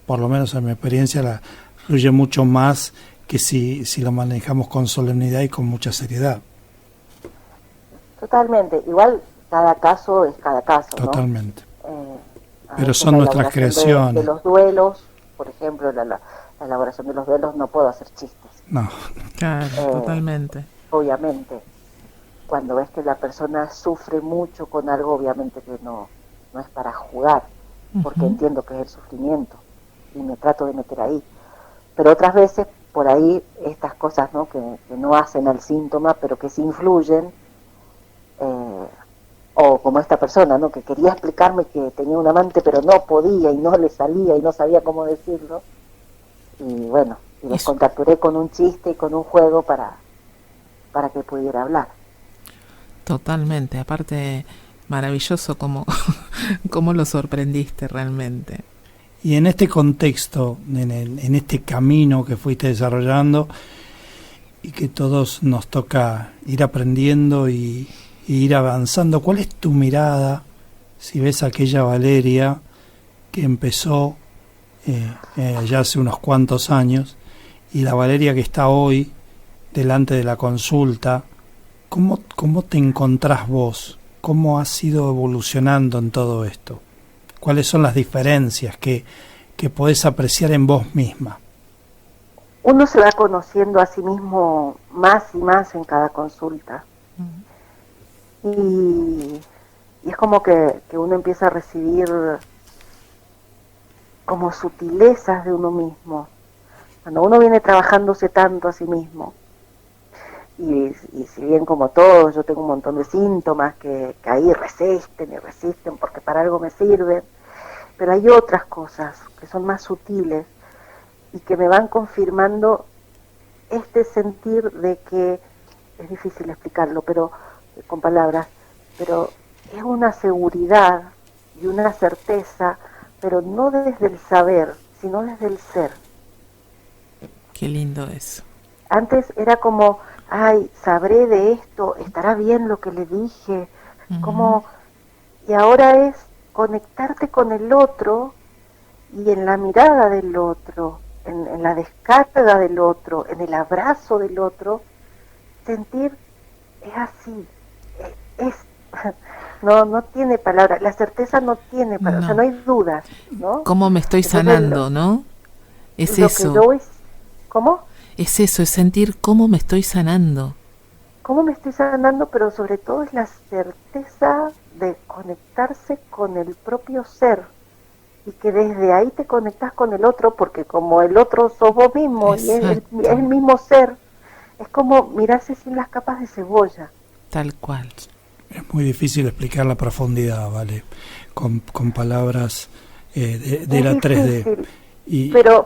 por lo menos en mi experiencia, fluye mucho más que si lo manejamos con solemnidad y con mucha seriedad. Totalmente, igual cada caso es cada caso, Totalmente. ¿no? Pero son nuestras creaciones. De los duelos, por ejemplo, la elaboración de los duelos no puedo hacer chistes. No. Claro, totalmente. Obviamente, cuando ves que la persona sufre mucho con algo, obviamente que no es para jugar, porque entiendo que es el sufrimiento y me trato de meter ahí. Pero otras veces, por ahí, estas cosas, ¿no? que no hacen al síntoma, pero que sí influyen, o como esta persona, ¿no? que quería explicarme que tenía un amante pero no podía y no le salía y no sabía cómo decirlo, y bueno, y los contacturé con un chiste y con un juego para que pudiera hablar. Totalmente, aparte maravilloso como lo sorprendiste realmente. Y en este contexto, en este camino que fuiste desarrollando y que todos nos toca ir aprendiendo y ir avanzando, ¿cuál es tu mirada si ves a aquella Valeria que empezó ya hace unos cuantos años y la Valeria que está hoy delante de la consulta? ¿Cómo te encontrás vos? ¿Cómo has ido evolucionando en todo esto? ¿Cuáles son las diferencias que podés apreciar en vos misma? Uno se va conociendo a sí mismo más y más en cada consulta. Y es como que uno empieza a recibir como sutilezas de uno mismo. Cuando uno viene trabajándose tanto a sí mismo, y si bien como todos yo tengo un montón de síntomas que ahí resisten porque para algo me sirven, pero hay otras cosas que son más sutiles y que me van confirmando este sentir de que es difícil explicarlo, pero con palabras, pero es una seguridad y una certeza, pero no desde el saber, sino desde el ser. Qué lindo eso. Antes era como, ay, sabré de esto, estará bien lo que le dije, y ahora es conectarte con el otro y en la mirada del otro, en la descarga del otro, en el abrazo del otro, sentir, es así, no tiene palabras, la certeza no tiene palabras, o sea, no hay dudas, ¿no? ¿Cómo me estoy sanando, no? Es eso. ¿Cómo? Es eso, es sentir cómo me estoy sanando. Cómo me estoy sanando, pero sobre todo es la certeza de conectarse con el propio ser y que desde ahí te conectas con el otro, porque como el otro sos vos mismo. Exacto. Y es el mismo ser, es como mirarse sin las capas de cebolla. Tal cual. Es muy difícil explicar la profundidad, ¿vale? Con palabras de la 3D.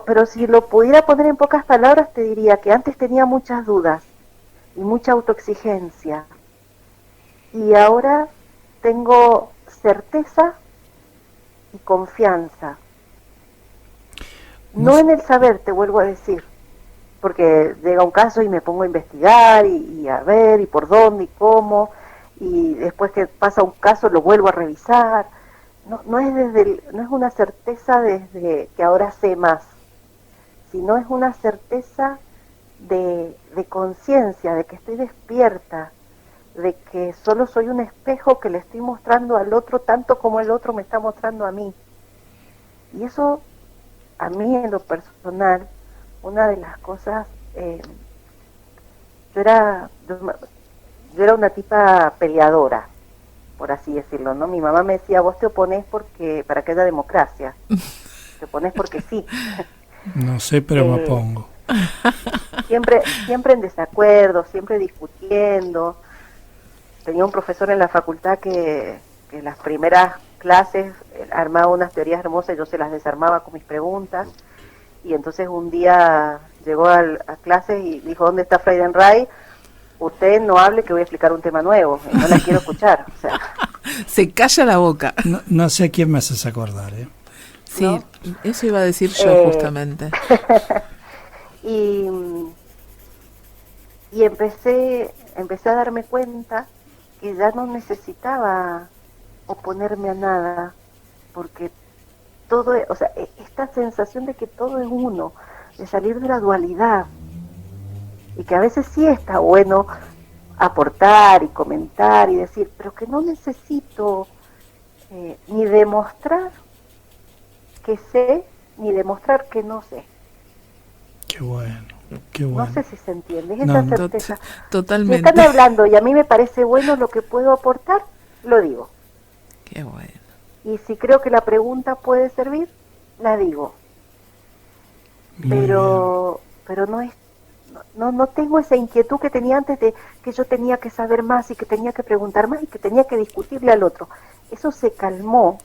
Pero si lo pudiera poner en pocas palabras, te diría que antes tenía muchas dudas y mucha autoexigencia. Y ahora tengo certeza y confianza. No en el saber, te vuelvo a decir, porque llega un caso y me pongo a investigar y a ver y por dónde y cómo, y después que pasa un caso lo vuelvo a revisar. No es no es una certeza desde que ahora sé más, sino es una certeza de conciencia, de que estoy despierta, de que solo soy un espejo que le estoy mostrando al otro tanto como el otro me está mostrando a mí. Y eso, a mí en lo personal, una de las cosas, yo era una tipa peleadora, por así decirlo, ¿no? Mi mamá me decía, vos te oponés para que haya democracia, te oponés porque sí. No sé, pero me opongo. Siempre en desacuerdo, siempre discutiendo. Tenía un profesor en la facultad que las primeras clases armaba unas teorías hermosas y yo se las desarmaba con mis preguntas. Y entonces un día llegó a clase y dijo, ¿dónde está Freudenreich? Usted no hable que voy a explicar un tema nuevo, no la quiero escuchar. O sea, se calla la boca. No sé a quién me haces acordar, ¿eh? Sí, ¿no? Eso iba a decir yo justamente. y empecé a darme cuenta que ya no necesitaba oponerme a nada, porque todo, o sea, esta sensación de que todo es uno, de salir de la dualidad, y que a veces sí está bueno aportar y comentar y decir, pero que no necesito ni demostrar que sé, ni demostrar que no sé. Qué bueno, qué bueno. No sé si se entiende, es No, esa certeza. Totalmente. Si están hablando y a mí me parece bueno lo que puedo aportar, lo digo. Qué bueno. Y si creo que la pregunta puede servir, la digo. Pero no tengo esa inquietud que tenía antes de que yo tenía que saber más y que tenía que preguntar más y que tenía que discutirle al otro. Eso se calmó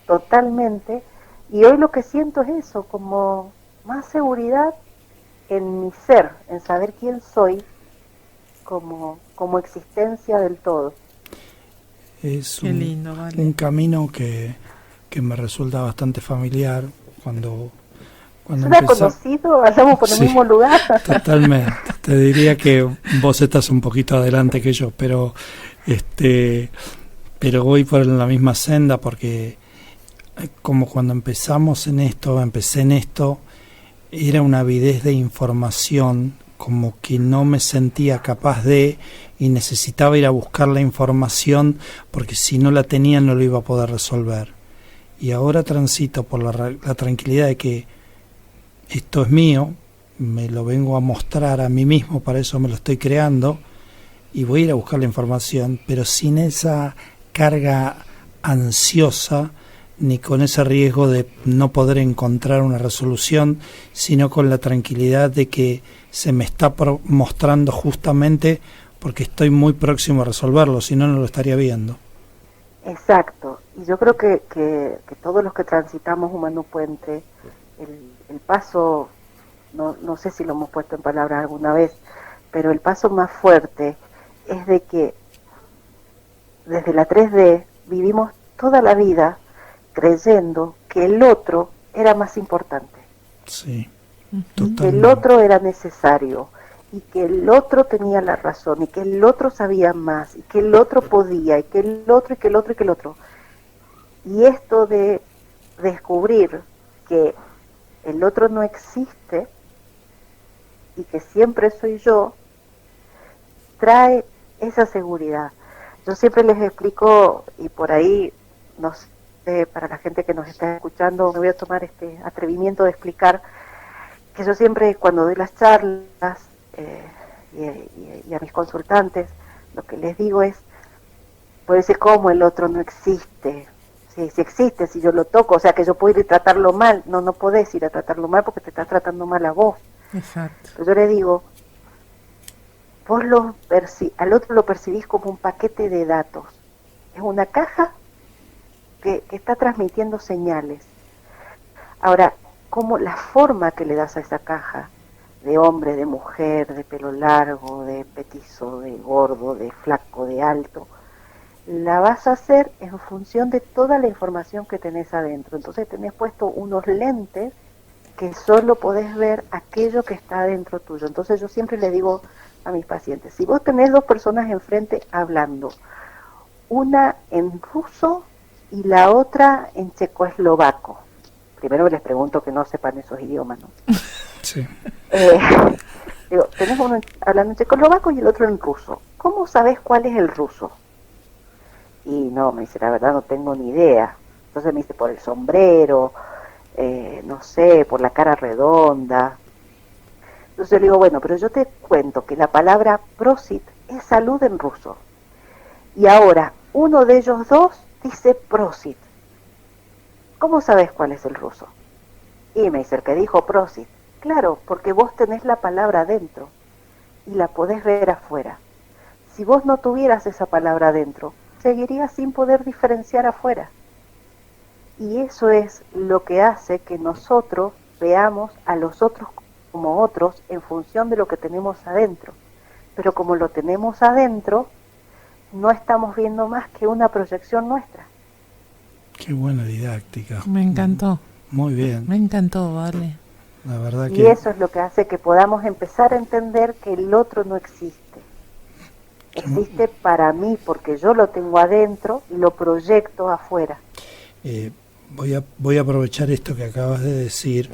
totalmente y hoy lo que siento es eso, como más seguridad en mi ser, en saber quién soy como existencia del todo. Es Qué lindo, vale. un camino que me resulta bastante familiar cuando ¿Suena conocido? ¿Andamos por el mismo lugar? Totalmente. Te diría que vos estás un poquito adelante que yo, pero voy por la misma senda porque como cuando empecé en esto, era una avidez de información, como que no me sentía capaz y necesitaba ir a buscar la información porque si no la tenía no lo iba a poder resolver. Y ahora transito por la tranquilidad de que esto es mío, me lo vengo a mostrar a mí mismo, para eso me lo estoy creando, y voy a ir a buscar la información, pero sin esa carga ansiosa, ni con ese riesgo de no poder encontrar una resolución, sino con la tranquilidad de que se me está mostrando justamente porque estoy muy próximo a resolverlo, si no, no lo estaría viendo. Exacto, y yo creo que todos los que transitamos Humano Puente, el paso, no sé si lo hemos puesto en palabras alguna vez, pero el paso más fuerte es de que desde la 3D vivimos toda la vida creyendo que el otro era más importante, sí, que el otro era necesario y que el otro tenía la razón y que el otro sabía más y que el otro podía y que el otro y que el otro y que el otro. Y esto de descubrir que el otro no existe y que siempre soy yo, trae esa seguridad. Yo siempre les explico, y por ahí, no sé, para la gente que nos está escuchando, me voy a tomar este atrevimiento de explicar que yo siempre cuando doy las charlas y a mis consultantes, lo que les digo es, puede ser como el otro no existe. Si existe, si yo lo toco, o sea que yo puedo ir a tratarlo mal, no podés ir a tratarlo mal porque te estás tratando mal a vos. Exacto. Pero yo le digo, vos al otro lo percibís como un paquete de datos, es una caja que está transmitiendo señales. Ahora, ¿cómo la forma que le das a esa caja, de hombre, de mujer, de pelo largo, de petizo, de gordo, de flaco, de alto, la vas a hacer en función de toda la información que tenés adentro? Entonces tenés puesto unos lentes que solo podés ver aquello que está dentro tuyo. Entonces yo siempre le digo a mis pacientes, si vos tenés dos personas enfrente hablando, una en ruso y la otra en checoslovaco, primero les pregunto que no sepan esos idiomas, ¿no? Sí. Digo, tenés uno hablando en checoslovaco y el otro en ruso. ¿Cómo sabés cuál es el ruso? Y no, me dice, la verdad no tengo ni idea. Entonces me dice, por el sombrero, no sé, por la cara redonda. Entonces le digo, bueno, pero yo te cuento que la palabra prosit es salud en ruso. Y ahora, uno de ellos dos dice prosit. ¿Cómo sabes cuál es el ruso? Y me dice, el que dijo prosit. Claro, porque vos tenés la palabra adentro y la podés ver afuera. Si vos no tuvieras esa palabra adentro, seguirías sin poder diferenciar afuera. Y eso es lo que hace que nosotros veamos a los otros como otros en función de lo que tenemos adentro. Pero como lo tenemos adentro, no estamos viendo más que una proyección nuestra. Qué buena didáctica. Me encantó. Muy bien. Me encantó, Vale. La verdad Y que eso es lo que hace que podamos empezar a entender que el otro no existe. Existe para mí porque yo lo tengo adentro y lo proyecto afuera. voy a aprovechar esto que acabas de decir,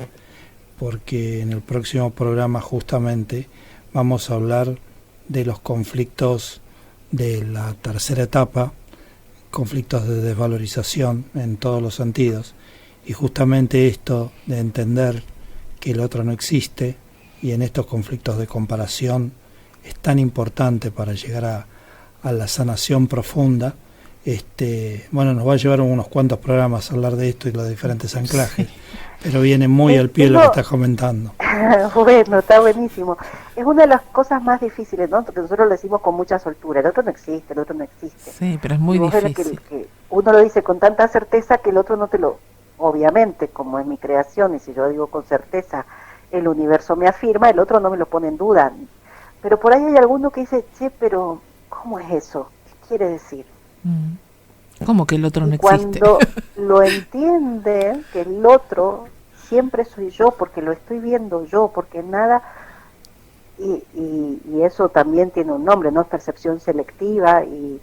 porque en el próximo programa justamente vamos a hablar de los conflictos de la tercera etapa, conflictos de desvalorización en todos los sentidos, y justamente esto de entender que el otro no existe, y en estos conflictos de comparación es tan importante para llegar a la sanación profunda. Bueno, nos va a llevar unos cuantos programas a hablar de esto y los diferentes anclajes, sí, pero viene muy al pie lo que estás comentando. Bueno, está buenísimo. Es una de las cosas más difíciles, ¿no? Porque nosotros lo decimos con mucha soltura, el otro no existe, el otro no existe. Sí, pero es muy difícil. Que uno lo dice con tanta certeza que el otro no te lo... Obviamente, como es mi creación, y si yo digo con certeza, el universo me afirma, el otro no me lo pone en duda. Pero por ahí hay alguno que dice, che, pero ¿cómo es eso? ¿Qué quiere decir? ¿Cómo que el otro no existe? Cuando lo entienden, que el otro siempre soy yo, porque lo estoy viendo yo, porque nada, y eso también tiene un nombre, ¿no? Percepción selectiva, y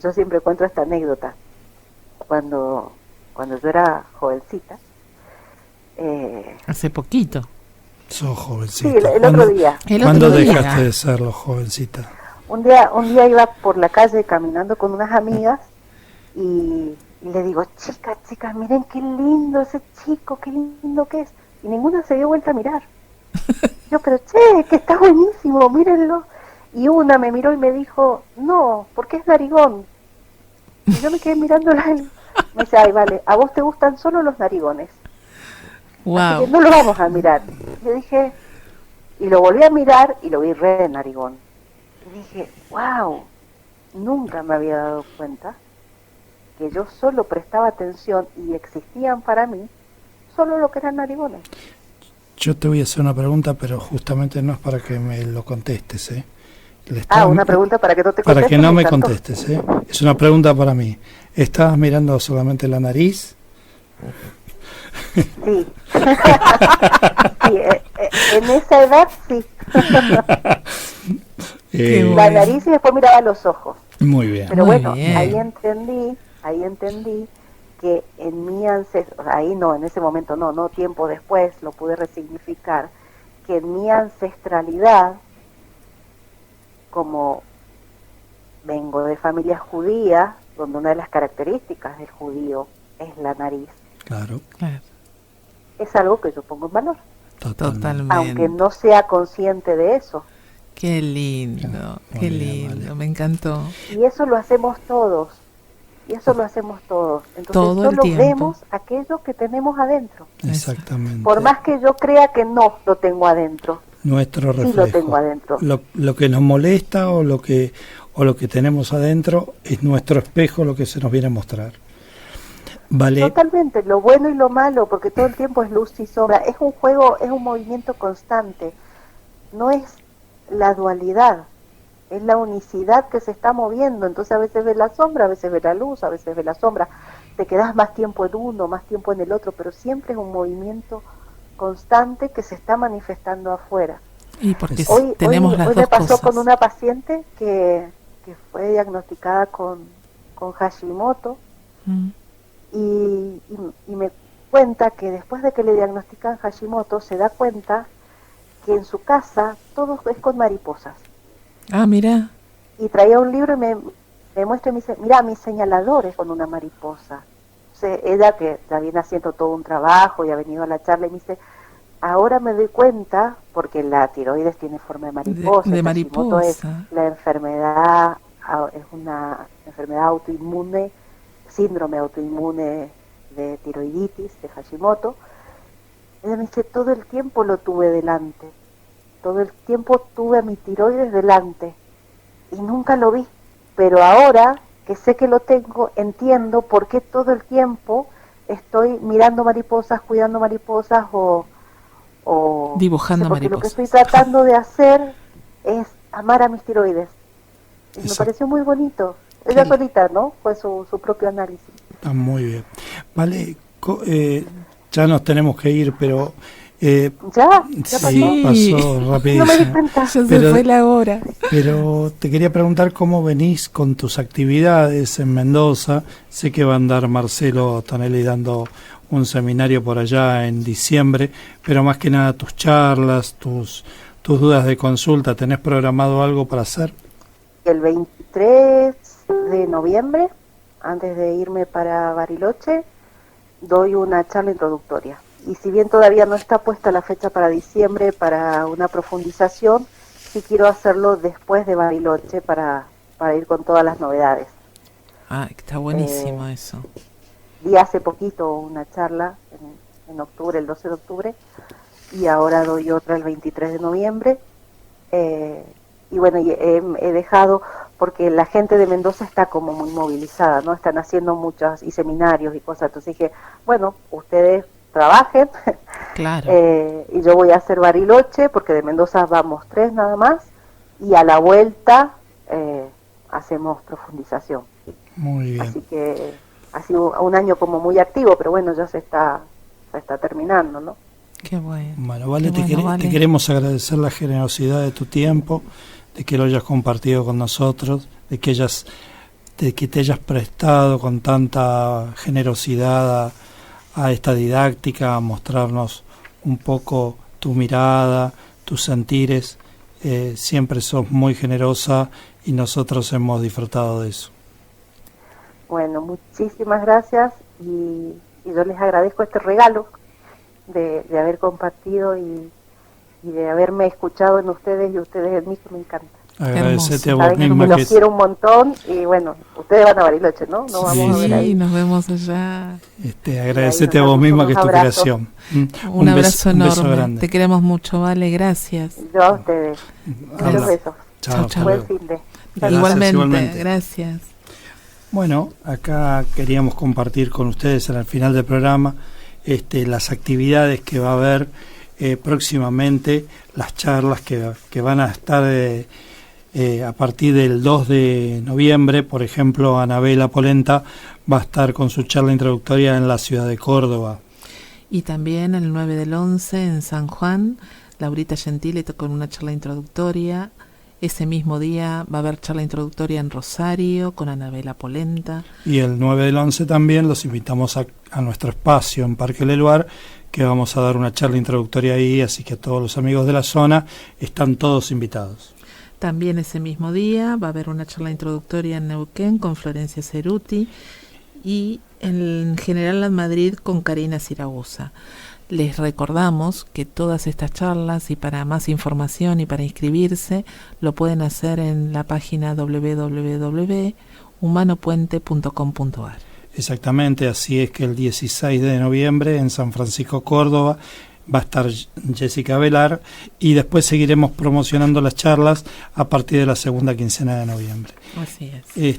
yo siempre cuento esta anécdota. Cuando yo era jovencita. Hace poquito. Sos jovencita. Sí, el otro día. ¿Cuándo dejaste de serlo, jovencita? Un día iba por la calle caminando con unas amigas y le digo, chicas, miren qué lindo ese chico, qué lindo que es. Y ninguna se dio vuelta a mirar. Yo, pero che, que está buenísimo, mírenlo. Y una me miró y me dijo, no, porque es narigón. Y yo me quedé mirándola y me dice, ay, vale, a vos te gustan solo los narigones. Wow. Así que no lo vamos a mirar. Yo dije, y lo volví a mirar y lo vi re narigón. Y dije, wow, nunca me había dado cuenta que yo solo prestaba atención y existían para mí solo lo que eran narigones. Yo te voy a hacer una pregunta, pero justamente no es para que me lo contestes, ¿eh? Una pregunta para que no te contestes. Para que no me contestes, ¿eh? Es una pregunta para mí. ¿Estabas mirando solamente la nariz? Sí. Sí, en esa edad sí. La nariz y después miraba los ojos. Muy bien. Pero muy bueno, bien. ahí entendí que en mi ancestro, ahí no, en ese momento no, tiempo después lo pude resignificar, que en mi ancestralidad, como vengo de familia judía, donde una de las características del judío es la nariz. Claro. Es algo que yo pongo en valor. Totalmente. Aunque no sea consciente de eso. Qué lindo, qué lindo, vale. Me encantó. Y eso lo hacemos todos. Entonces todo solo tiempo vemos aquello que tenemos adentro. Exactamente. Por más que yo crea que no lo tengo adentro. Nuestro reflejo. Sí lo tengo adentro. Lo que nos molesta o lo que tenemos adentro es nuestro espejo, lo que se nos viene a mostrar. Vale. Totalmente, lo bueno y lo malo, porque todo el tiempo es luz y sombra. Es un juego, es un movimiento constante. No es la dualidad, es la unicidad que se está moviendo. Entonces a veces ves la sombra, a veces ves la luz, a veces ves la sombra. Te quedas más tiempo en uno, más tiempo en el otro, pero siempre es un movimiento constante que se está manifestando afuera. Y porque Hoy las me dos pasó cosas. con una paciente que fue diagnosticada con Hashimoto y me cuenta que después de que le diagnostican Hashimoto se da cuenta que en su casa todo es con mariposas. Ah, mira. Y traía un libro y me muestra y me dice, mira, mi señalador es con una mariposa. Entonces, ella que ya viene haciendo todo un trabajo y ha venido a la charla y me dice, ahora me doy cuenta, porque la tiroides tiene forma de mariposa, De el Hashimoto es mariposa. la enfermedad, es una enfermedad autoinmune, síndrome autoinmune de tiroiditis, de Hashimoto. Ella me dice, todo el tiempo lo tuve delante, todo el tiempo tuve a mi tiroides delante y nunca lo vi, pero ahora que sé que lo tengo, entiendo por qué todo el tiempo estoy mirando mariposas, cuidando mariposas o dibujando porque mariposas. lo que estoy tratando de hacer es amar a mis tiroides. Y me pareció muy bonito. Ella solita, ¿no? Fue su propio análisis. Está muy bien. Vale, ya nos tenemos que ir, pero... ¿Ya sí, pasó rapidísimo. No me di cuenta. Ya se fue la hora. Pero te quería preguntar cómo venís con tus actividades en Mendoza. Sé que va a andar Marcelo Tonelli dando un seminario por allá en diciembre, pero más que nada tus charlas, tus dudas de consulta. ¿Tenés programado algo para hacer? El 23 de noviembre, antes de irme para Bariloche, doy una charla introductoria. Y si bien todavía no está puesta la fecha para diciembre para una profundización, sí quiero hacerlo después de Bariloche para ir con todas las novedades. Ah, está buenísimo eso. Di hace poquito una charla en octubre, el 12 de octubre, y ahora doy otra el 23 de noviembre. Y bueno, he dejado, porque la gente de Mendoza está como muy movilizada, ¿no? Están haciendo muchos y seminarios y cosas. Entonces dije, bueno, ustedes trabajen. Claro. Y yo voy a hacer Bariloche, porque de Mendoza vamos 3 nada más, y a la vuelta hacemos profundización. Muy bien. Así que ha sido un año como muy activo, pero bueno, ya se está terminando, ¿no? Qué bueno. Bueno, Vale, Qué bueno, te queremos agradecer la generosidad de tu tiempo, de que lo hayas compartido con nosotros, de que te hayas prestado con tanta generosidad a esta didáctica, a mostrarnos un poco tu mirada, tus sentires. Siempre sos muy generosa y nosotros hemos disfrutado de eso. Bueno, muchísimas gracias y yo les agradezco este regalo de haber compartido y de haberme escuchado en ustedes y ustedes en mí, que me encanta. Agradecete a vos Saben misma que los quiero un montón y bueno, ustedes van a Bariloche, ¿no? Nos vamos a ver ahí. Sí, nos vemos allá. Agradecete a vos misma, que es tu creación. Un abrazo enorme. Un beso grande. Te queremos mucho, Vale, gracias. Yo a ustedes. Muchos besos. Chao. Buen fin de. Igualmente, gracias. Bueno, acá queríamos compartir con ustedes al final del programa las actividades que va a haber próximamente, las charlas que van a estar a partir del 2 de noviembre. Por ejemplo, Anabela Polenta va a estar con su charla introductoria en la ciudad de Córdoba. Y también el 9 del 11 en San Juan, Laurita Gentile con una charla introductoria. Ese mismo día va a haber charla introductoria en Rosario con Anabela Polenta. Y el 9 del 11 también los invitamos a nuestro espacio en Parque Leluar, que vamos a dar una charla introductoria ahí, así que todos los amigos de la zona están todos invitados. También ese mismo día va a haber una charla introductoria en Neuquén con Florencia Ceruti y en General en Madrid con Karina Siragusa. Les recordamos que todas estas charlas, y para más información y para inscribirse, lo pueden hacer en la página www.humanopuente.com.ar. Exactamente, así es que el 16 de noviembre en San Francisco, Córdoba, va a estar Jessica Velar y después seguiremos promocionando las charlas a partir de la segunda quincena de noviembre. Así es.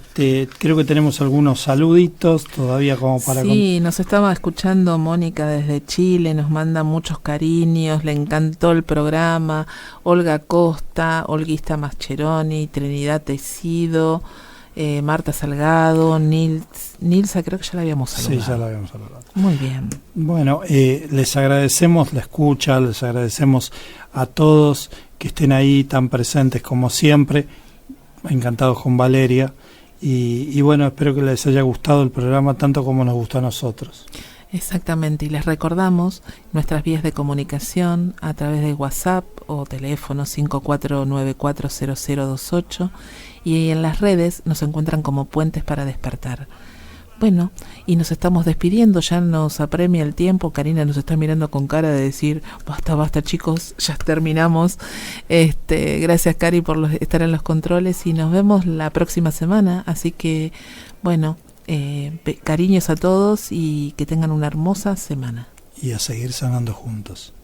Creo que tenemos algunos saluditos todavía como para... Sí, nos estaba escuchando Mónica desde Chile, nos manda muchos cariños, le encantó el programa. Olga Costa, Olguista Mascheroni, Trinidad Tecido, Marta Salgado, Nilsa, creo que ya la habíamos saludado. Sí, ya la habíamos saludado. Muy bien. Bueno, les agradecemos la escucha, les agradecemos a todos que estén ahí tan presentes como siempre, encantados con Valeria, y bueno, espero que les haya gustado el programa tanto como nos gustó a nosotros. Exactamente, y les recordamos nuestras vías de comunicación a través de WhatsApp o teléfono 54940028, y en las redes nos encuentran como Puentes para Despertar. Bueno, y nos estamos despidiendo, ya nos apremia el tiempo. Karina nos está mirando con cara de decir, basta chicos, ya terminamos. Gracias Cari por estar en los controles, y nos vemos la próxima semana. Así que, bueno, cariños a todos y que tengan una hermosa semana. Y a seguir sanando juntos.